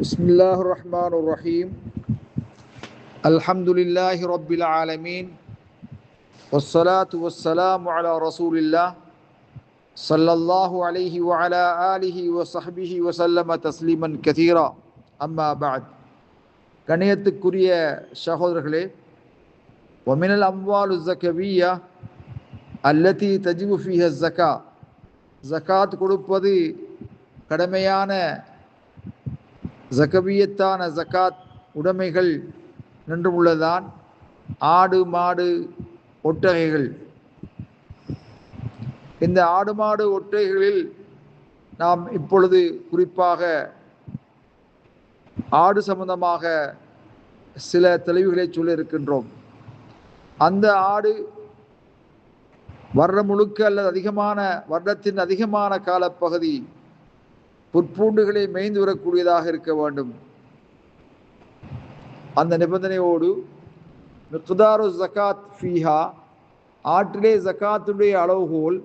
بسم الله الرحمن الرحيم الحمد لله رب العالمين والصلاة والسلام على رسول الله صلى الله عليه وعلى آله وصحبه وسلم تسليما كثيرا أما بعد கண்ணியத்துக்குரிய சகோதரர்களே ومن الأموال الزكوية التي تجب فيها الزكاة ஜகாத் கொடுப்பது கடமையான ஜகவியத்தான ஜகாத் உடைமைகள் நின்று உள்ளதான் ஆடு மாடு ஒட்டகைகள். இந்த ஆடு மாடு ஒட்டகைகளில் நாம் இப்பொழுது குறிப்பாக ஆடு சம்பந்தமாக சில தெளிவுகளை சொல்ல இருக்கின்றோம். அந்த ஆடு வருடம் முழுக்க அல்லது வருடத்தின் அதிகமான காலப்பகுதி புற்பூண்டுகளை மேய்ந்து வரக்கூடியதாக இருக்க வேண்டும். அந்த நிபந்தனையோடு மிக்தாரு ஜகாத் ஃபீஹா, ஆற்றிலே ஜகாத்துடைய அளவுகோல்,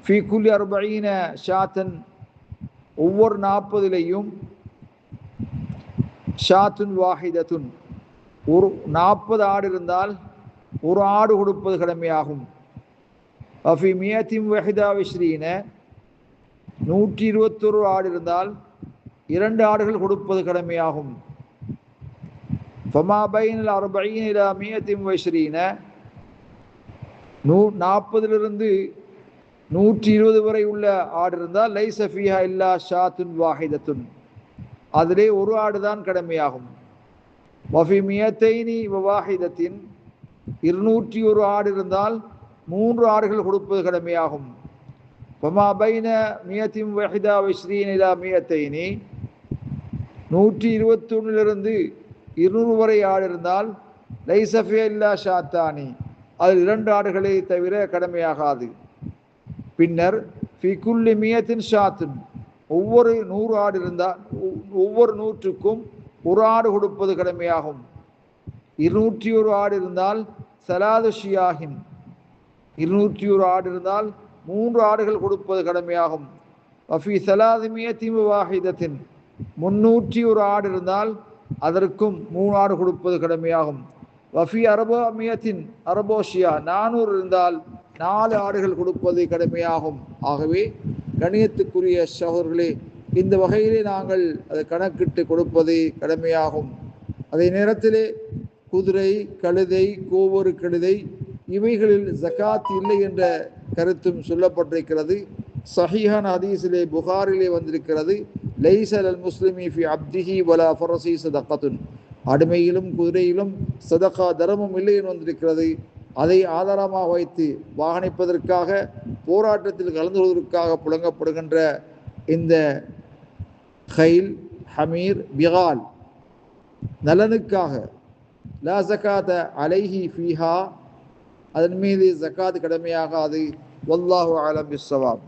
ஃபீ குல்லி 40 ஷாத்தன், ஒவ்வொரு 40லையும் ஷாத்துன் வாஹிதத்துன், ஒரு 40 ஆடு இருந்தால் ஒரு ஆடு கொடுப்பது கடமையாகும். அஃபி மியத்தின் வஹிதா 20, 121 ஆடு இருந்தால் 2 ஆடுகள் கொடுப்பது கடமையாகும். ஃபமா பைனல் 40 இலா 120, 40 120 வரை உள்ள ஆடு இருந்தால் லைஸ ஃபீஹா இல்லா ஷாத்துன் வாஹிதத்துன், அதிலே ஒரு ஆடு தான் கடமையாகும். வஃபி மியத்தைனி வாஹிதத்தின், 201 ஆடு இருந்தால் 3 ஆடுகள் கொடுப்பது கடமையாகும். ஃபமா பைன 121 இலா 200, 121 200 வரை ஆடு இருந்தால் லைஸ ஃபீஹா இல்லா ஷாத்தானி, அதில் 2 ஆடுகளை தவிர கடமையாகாது. பின்னர் ஃபி குல்லி 100 ஷாத்துன், ஒவ்வொரு 100 ஆடு இருந்தால் ஒவ்வொரு 100க்கும் ஒரு ஆடு கொடுப்பது கடமையாகும். 201 ஆடு இருந்தால் சலாது ஷியாஹின், 201 ஆடு இருந்தால் 3 ஆடுகள் கொடுப்பது கடமையாகும். வஃபி 300 வாஹிதத்தின், 301 ஆடு இருந்தால் அதற்கும் 3 ஆடு கொடுப்பது கடமையாகும். வஃபி 400 அரபோஷியா, 400 இருந்தால் 4 ஆடுகள் கொடுப்பது கடமையாகும். ஆகவே கணியத்துக்குரிய சகோதரர்களே, இந்த வகையிலே நாங்கள் அதை கணக்கிட்டு கொடுப்பது கடமையாகும். அதே நேரத்திலே குதிரை, கழுதை, கோவொரு கழுதை, இவைகளில் ஜகாத் இல்லை என்ற கருத்தும் சொல்லப்பட்டிருக்கிறது. சஹீஹான ஹதீஸிலே புகாரிலே வந்திருக்கிறது, லைஸ லல் முஸ்லிமி ஃபி அப்திஹி வலா ஃபரஸி சதகத்துன், அடிமையிலும் குதிரையிலும் சதகா தர்மம் இல்லை என்று வந்திருக்கிறது. அதை ஆதாரமாக வைத்து வாகனிப்பதற்காக, போராட்டத்தில் கலந்து கொள்வதற்காக புழங்கப்படுகின்ற இந்த ஹைல், ஹமீர், பிகால் நலனுக்காக லா ஜகாத அலைஹி ஃபீஹா, அதன் மீது ஜகாத் கடமையாகாது. வல்லாஹு அலம் பிஸ்ஸவாப்.